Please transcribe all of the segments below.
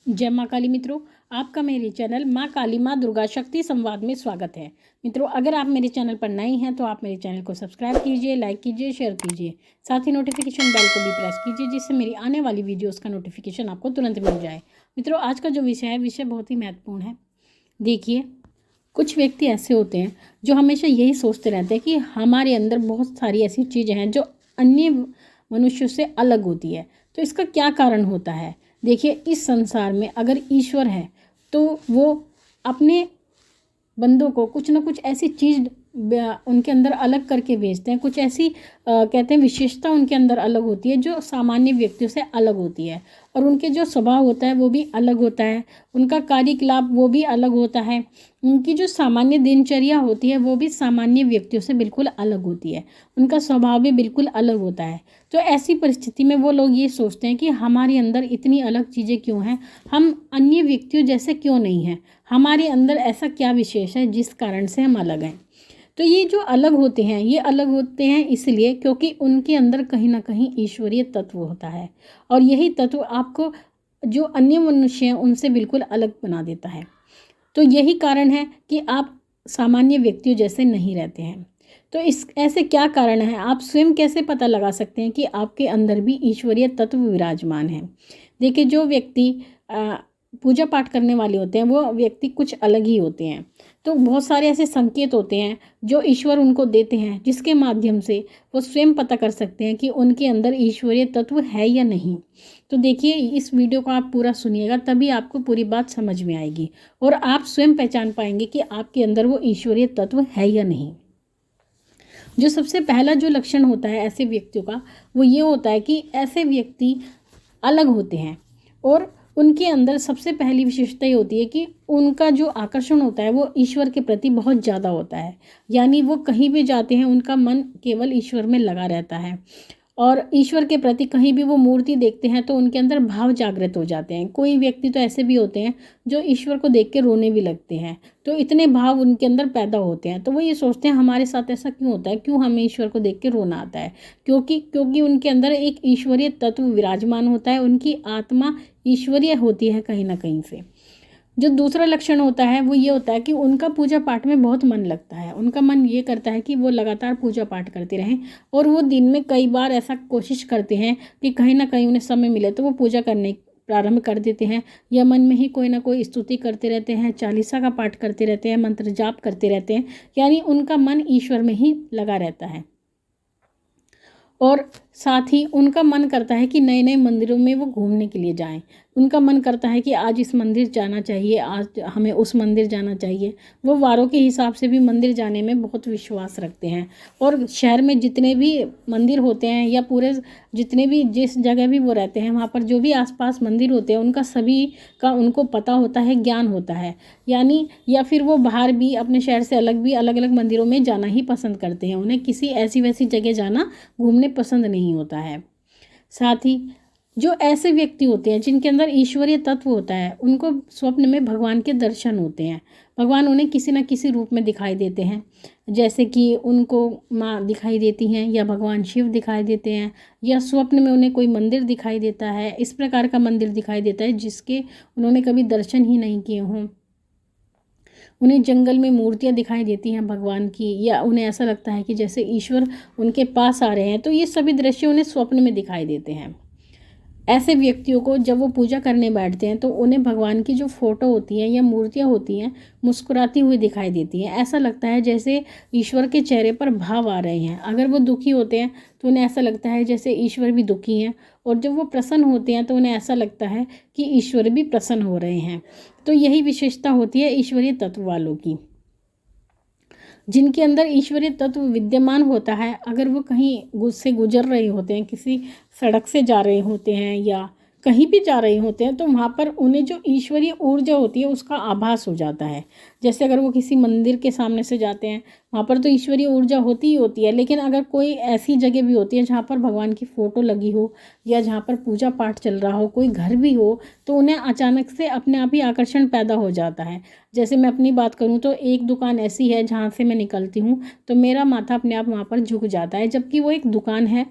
जय माँ काली। मित्रों, आपका मेरे चैनल माँ काली माँ दुर्गा शक्ति संवाद में स्वागत है। मित्रों, अगर आप मेरे चैनल पर नए हैं तो आप मेरे चैनल को सब्सक्राइब कीजिए, लाइक कीजिए, शेयर कीजिए। साथ ही नोटिफिकेशन बेल को भी प्रेस कीजिए, जिससे मेरी आने वाली वीडियोस का नोटिफिकेशन आपको तुरंत मिल जाए। मित्रों, आज का जो विषय है, विषय बहुत ही महत्वपूर्ण है। देखिए, कुछ व्यक्ति ऐसे होते हैं जो हमेशा यही सोचते रहते हैं कि हमारे अंदर बहुत सारी ऐसी चीज़ें हैं जो अन्य मनुष्यों से अलग होती है। तो इसका क्या कारण होता है? देखिए, इस संसार में अगर ईश्वर है तो वो अपने बंदों को कुछ ना कुछ ऐसी चीज़ उनके अंदर अलग करके भेजते हैं। कुछ ऐसी कहते हैं विशेषता उनके अंदर अलग होती है जो सामान्य व्यक्तियों से अलग होती है। और उनके जो स्वभाव होता है वो भी अलग होता है, उनका कार्यकलाप वो भी अलग होता है, उनकी जो सामान्य दिनचर्या होती है वो भी सामान्य व्यक्तियों से बिल्कुल अलग होती है, उनका स्वभाव भी बिल्कुल अलग होता है। तो ऐसी परिस्थिति में वो लोग ये सोचते हैं कि हमारे अंदर इतनी अलग चीज़ें क्यों हैं, हम अन्य व्यक्तियों जैसे क्यों नहीं हैं, हमारे अंदर ऐसा क्या विशेष है जिस कारण से हम अलग हैं। तो ये जो अलग होते हैं, ये अलग होते हैं इसलिए क्योंकि उनके अंदर कहीं ना कहीं ईश्वरीय तत्व होता है, और यही तत्व आपको जो अन्य मनुष्य हैं उनसे बिल्कुल अलग बना देता है। तो यही कारण है कि आप सामान्य व्यक्तियों जैसे नहीं रहते हैं। तो इस ऐसे क्या कारण है, आप स्वयं कैसे पता लगा सकते हैं कि आपके अंदर भी ईश्वरीय तत्व विराजमान है? देखिए, जो व्यक्ति पूजा पाठ करने वाले होते हैं वो व्यक्ति कुछ अलग ही होते हैं। तो बहुत सारे ऐसे संकेत होते हैं जो ईश्वर उनको देते हैं, जिसके माध्यम से वो स्वयं पता कर सकते हैं कि उनके अंदर ईश्वरीय तत्व है या नहीं। तो देखिए, इस वीडियो को आप पूरा सुनिएगा, तभी आपको पूरी बात समझ में आएगी और आप स्वयं पहचान पाएंगे कि आपके अंदर वो ईश्वरीय तत्व है या नहीं। जो सबसे पहला जो लक्षण होता है ऐसे व्यक्तियों का, वो ये होता है कि ऐसे व्यक्ति अलग होते हैं और उनके अंदर सबसे पहली विशेषता ये होती है कि उनका जो आकर्षण होता है वो ईश्वर के प्रति बहुत ज़्यादा होता है। यानी वो कहीं भी जाते हैं उनका मन केवल ईश्वर में लगा रहता है, और ईश्वर के प्रति कहीं भी वो मूर्ति देखते हैं तो उनके अंदर भाव जागृत हो जाते हैं। कोई व्यक्ति तो ऐसे भी होते हैं जो ईश्वर को देख के रोने भी लगते हैं, तो इतने भाव उनके अंदर पैदा होते हैं। तो वो ये सोचते हैं हमारे साथ ऐसा क्यों होता है, क्यों हमें ईश्वर को देख के रोना आता है? क्योंकि उनके अंदर एक ईश्वरीय तत्व विराजमान होता है, उनकी आत्मा ईश्वरीय होती है कहीं ना कहीं से। जो दूसरा लक्षण होता है वो ये होता है कि उनका पूजा पाठ में बहुत मन लगता है। उनका मन ये करता है कि वो लगातार पूजा पाठ करते रहें, और वो दिन में कई बार ऐसा कोशिश करते हैं कि कहीं ना कहीं उन्हें समय मिले तो वो पूजा करने प्रारंभ कर देते हैं, या मन में ही कोई ना कोई स्तुति करते रहते हैं, चालीसा का पाठ करते रहते हैं, मंत्र जाप करते रहते हैं। यानी उनका मन ईश्वर में ही लगा रहता है। और साथ ही उनका मन करता है कि नए नए मंदिरों में वो घूमने के लिए जाएं। उनका मन करता है कि आज इस मंदिर जाना चाहिए, आज हमें उस मंदिर जाना चाहिए। वो वारों के हिसाब से भी मंदिर जाने में बहुत विश्वास रखते हैं। और शहर में जितने भी मंदिर होते हैं या पूरे जितने भी जिस जगह भी वो रहते हैं वहाँ पर जो भी आसपास मंदिर होते हैं उनका सभी का उनको पता होता है, ज्ञान होता है। यानी या फिर वो बाहर भी अपने शहर से अलग भी अलग अलग मंदिरों में जाना ही पसंद करते हैं। उन्हें किसी ऐसी वैसी जगह जाना घूमने पसंद नहीं होता है। साथ ही जो ऐसे व्यक्ति होते हैं जिनके अंदर ईश्वरीय तत्व होता है, उनको स्वप्न में भगवान के दर्शन होते हैं। भगवान उन्हें किसी न किसी रूप में दिखाई देते हैं, जैसे कि उनको माँ दिखाई देती हैं, या भगवान शिव दिखाई देते हैं, या स्वप्न में उन्हें कोई मंदिर दिखाई देता है, इस प्रकार का मंदिर दिखाई देता है जिसके उन्होंने कभी दर्शन ही नहीं किए हों। उन्हें जंगल में मूर्तियाँ दिखाई देती हैं भगवान की, या उन्हें ऐसा लगता है कि जैसे ईश्वर उनके पास आ रहे हैं। तो ये सभी दृश्य उन्हें स्वप्न में दिखाई देते हैं। ऐसे व्यक्तियों को जब वो पूजा करने बैठते हैं तो उन्हें भगवान की जो फोटो होती हैं या मूर्तियाँ होती हैं मुस्कुराती हुई दिखाई देती हैं। ऐसा लगता है जैसे ईश्वर के चेहरे पर भाव आ रहे हैं। अगर वो दुखी होते हैं तो उन्हें ऐसा लगता है जैसे ईश्वर भी दुखी हैं, और जब वो प्रसन्न होते हैं तो उन्हें ऐसा लगता है कि ईश्वर भी प्रसन्न हो रहे हैं। तो यही विशेषता होती है ईश्वरीय तत्व वालों की। जिनके अंदर ईश्वरीय तत्व विद्यमान होता है, अगर वो कहीं से गुजर रहे होते हैं, किसी सड़क से जा रहे होते हैं या कहीं भी जा रहे होते हैं, तो वहाँ पर उन्हें जो ईश्वरीय ऊर्जा होती है उसका आभास हो जाता है। जैसे अगर वो किसी मंदिर के सामने से जाते हैं, वहाँ पर तो ईश्वरीय ऊर्जा होती ही होती है, लेकिन अगर कोई ऐसी जगह भी होती है जहाँ पर भगवान की फ़ोटो लगी हो या जहाँ पर पूजा पाठ चल रहा हो, कोई घर भी हो, तो उन्हें अचानक से अपने आप ही आकर्षण पैदा हो जाता है। जैसे मैं अपनी बात करूँ तो एक दुकान ऐसी है जहाँ से मैं निकलती हूँ तो मेरा माथा अपने आप वहाँ पर झुक जाता है, जबकि वो एक दुकान है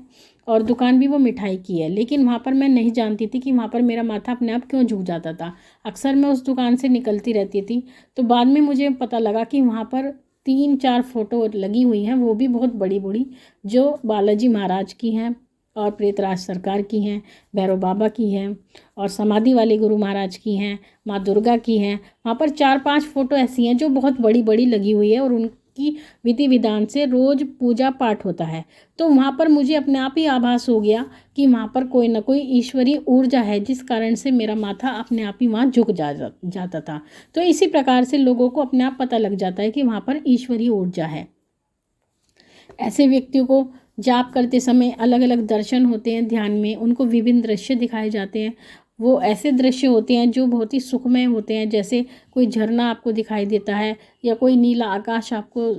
और दुकान भी वो मिठाई की है, लेकिन वहाँ पर मैं नहीं जानती थी कि वहाँ पर मेरा माथा अपने आप क्यों झुक जाता था। अक्सर मैं उस दुकान से निकलती रहती थी। तो बाद में मुझे पता लगा कि वहाँ पर 3-4 फ़ोटो लगी हुई हैं, वो भी बहुत बड़ी बड़ी, जो बालाजी महाराज की हैं और प्रेतराज सरकार की हैं, भैरव बाबा की हैं और समाधि वाले गुरु महाराज की हैं, माँ दुर्गा की हैं। वहाँ पर 4-5 फ़ोटो ऐसी हैं जो बहुत बड़ी बड़ी लगी हुई है और उनकी विधि विधान से रोज़ पूजा पाठ होता है। तो वहाँ पर मुझे अपने आप ही आभास हो गया कि वहाँ पर कोई ना कोई ईश्वरीय ऊर्जा है, जिस कारण से मेरा माथा अपने आप ही वहाँ झुक जाता था। तो इसी प्रकार से लोगों को अपने आप पता लग जाता है कि वहाँ पर ईश्वरीय ऊर्जा है। ऐसे व्यक्तियों को जाप करते समय अलग अलग दर्शन होते हैं ध्यान में, उनको विभिन्न दृश्य दिखाए जाते हैं। वो ऐसे दृश्य होते हैं जो बहुत ही सुखमय होते हैं, जैसे कोई झरना आपको दिखाई देता है या कोई नीला आकाश आपको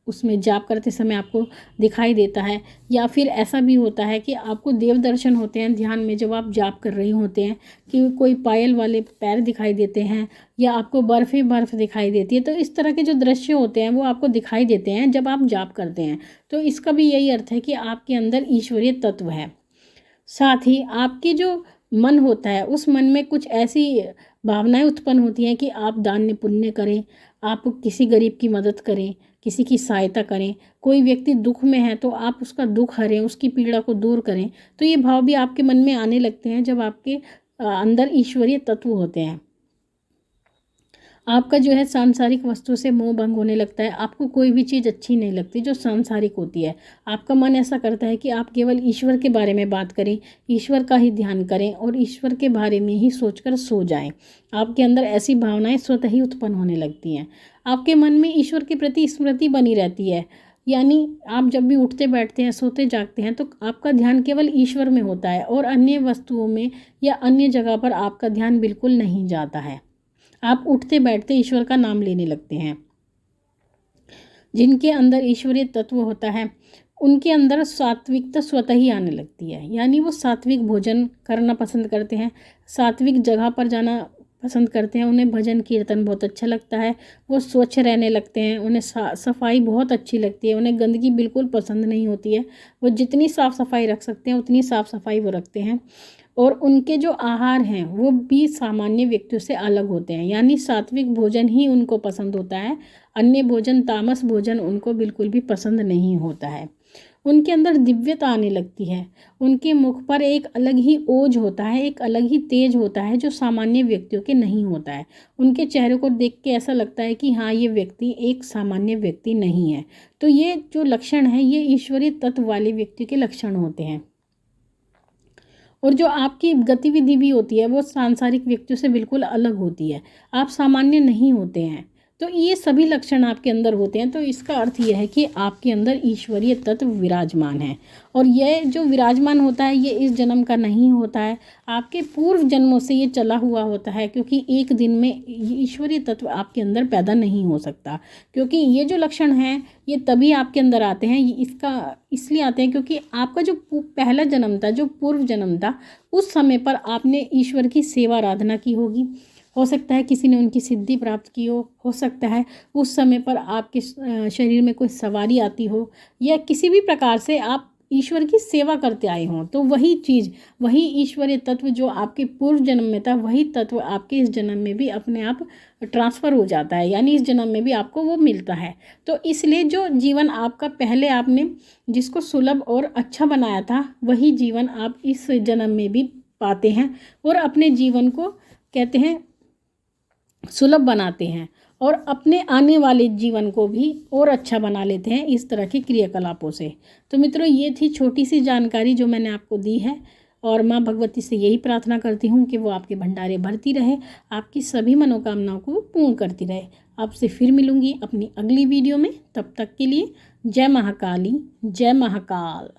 उसमें जाप करते समय आपको दिखाई देता है, या फिर ऐसा भी होता है कि आपको देव दर्शन होते हैं ध्यान में जब आप जाप कर रही होते हैं, कि कोई पायल वाले पैर दिखाई देते हैं या आपको बर्फ़ ही बर्फ़ दिखाई देती है। तो इस तरह के जो दृश्य होते हैं वो आपको दिखाई देते हैं जब आप जाप करते हैं। तो इसका भी यही अर्थ है कि आपके अंदर ईश्वरीय तत्व है। साथ ही आपकी जो मन होता है, उस मन में कुछ ऐसी भावनाएं उत्पन्न होती हैं कि आप दान पुण्य करें, आप किसी गरीब की मदद करें, किसी की सहायता करें। कोई व्यक्ति दुख में है तो आप उसका दुख हरें, उसकी पीड़ा को दूर करें। तो ये भाव भी आपके मन में आने लगते हैं जब आपके अंदर ईश्वरीय तत्व होते हैं। आपका जो है सांसारिक वस्तु से मोह भंग होने लगता है। आपको कोई भी चीज़ अच्छी नहीं लगती जो सांसारिक होती है। आपका मन ऐसा करता है कि आप केवल ईश्वर के बारे में बात करें, ईश्वर का ही ध्यान करें और ईश्वर के बारे में ही सोचकर सो जाएं। आपके अंदर ऐसी भावनाएं स्वतः ही उत्पन्न होने लगती हैं। आपके मन में ईश्वर के प्रति स्मृति बनी रहती है, यानी आप जब भी उठते बैठते हैं, सोते जागते हैं, तो आपका ध्यान केवल ईश्वर में होता है और अन्य वस्तुओं में या अन्य जगह पर आपका ध्यान बिल्कुल नहीं जाता है। आप उठते बैठते ईश्वर का नाम लेने लगते हैं। जिनके अंदर ईश्वरीय तत्व होता है उनके अंदर सात्विकता स्वतः ही आने लगती है, यानी वो सात्विक भोजन करना पसंद करते हैं, सात्विक जगह पर जाना पसंद करते हैं। उन्हें भजन कीर्तन बहुत अच्छा लगता है। वो स्वच्छ रहने लगते हैं, उन्हें सफाई बहुत अच्छी लगती है, उन्हें गंदगी बिल्कुल पसंद नहीं होती है। वो जितनी साफ़ सफाई रख सकते हैं उतनी साफ़ सफाई वो रखते हैं। और उनके जो आहार हैं वो भी सामान्य व्यक्तियों से अलग होते हैं, यानी सात्विक भोजन ही उनको पसंद होता है। अन्य भोजन, तामस भोजन उनको बिल्कुल भी पसंद नहीं होता है। उनके अंदर दिव्यता आने लगती है। उनके मुख पर एक अलग ही ओज होता है, एक अलग ही तेज होता है जो सामान्य व्यक्तियों के नहीं होता है। उनके चेहरे को देख के ऐसा लगता है कि हाँ, ये व्यक्ति एक सामान्य व्यक्ति नहीं है। तो ये जो लक्षण है ये ईश्वरीय तत्व वाले व्यक्ति के लक्षण होते हैं। और जो आपकी गतिविधि भी होती है वो सांसारिक व्यक्तियों से बिल्कुल अलग होती है। आप सामान्य नहीं होते हैं। तो ये सभी लक्षण आपके अंदर होते हैं। तो इसका अर्थ यह है कि आपके अंदर ईश्वरीय तत्व विराजमान है, और यह जो विराजमान होता है ये इस जन्म का नहीं होता है, आपके पूर्व जन्मों से ये चला हुआ होता है। क्योंकि एक दिन में ईश्वरीय तत्व आपके अंदर पैदा नहीं हो सकता, क्योंकि ये जो लक्षण हैं ये तभी आपके अंदर आते हैं। इसका इसलिए आते हैं क्योंकि आपका जो पहला जन्म था, जो पूर्व जन्म था, उस समय पर आपने ईश्वर की सेवा आराधना की होगी। हो सकता है किसी ने उनकी सिद्धि प्राप्त की हो सकता है उस समय पर आपके शरीर में कोई सवारी आती हो, या किसी भी प्रकार से आप ईश्वर की सेवा करते आए हों। तो वही चीज़, वही ईश्वरीय तत्व जो आपके पूर्व जन्म में था, वही तत्व आपके इस जन्म में भी अपने आप ट्रांसफ़र हो जाता है, यानी इस जन्म में भी आपको वो मिलता है। तो इसलिए जो जीवन आपका पहले आपने जिसको सुलभ और अच्छा बनाया था, वही जीवन आप इस जन्म में भी पाते हैं और अपने जीवन को कहते हैं सुलभ बनाते हैं, और अपने आने वाले जीवन को भी और अच्छा बना लेते हैं इस तरह के क्रियाकलापों से। तो मित्रों, ये थी छोटी सी जानकारी जो मैंने आपको दी है, और माँ भगवती से यही प्रार्थना करती हूँ कि वो आपके भंडारे भरती रहे, आपकी सभी मनोकामनाओं को पूर्ण करती रहे। आपसे फिर मिलूँगी अपनी अगली वीडियो में। तब तक के लिए जय महाकाली, जय महाकाल।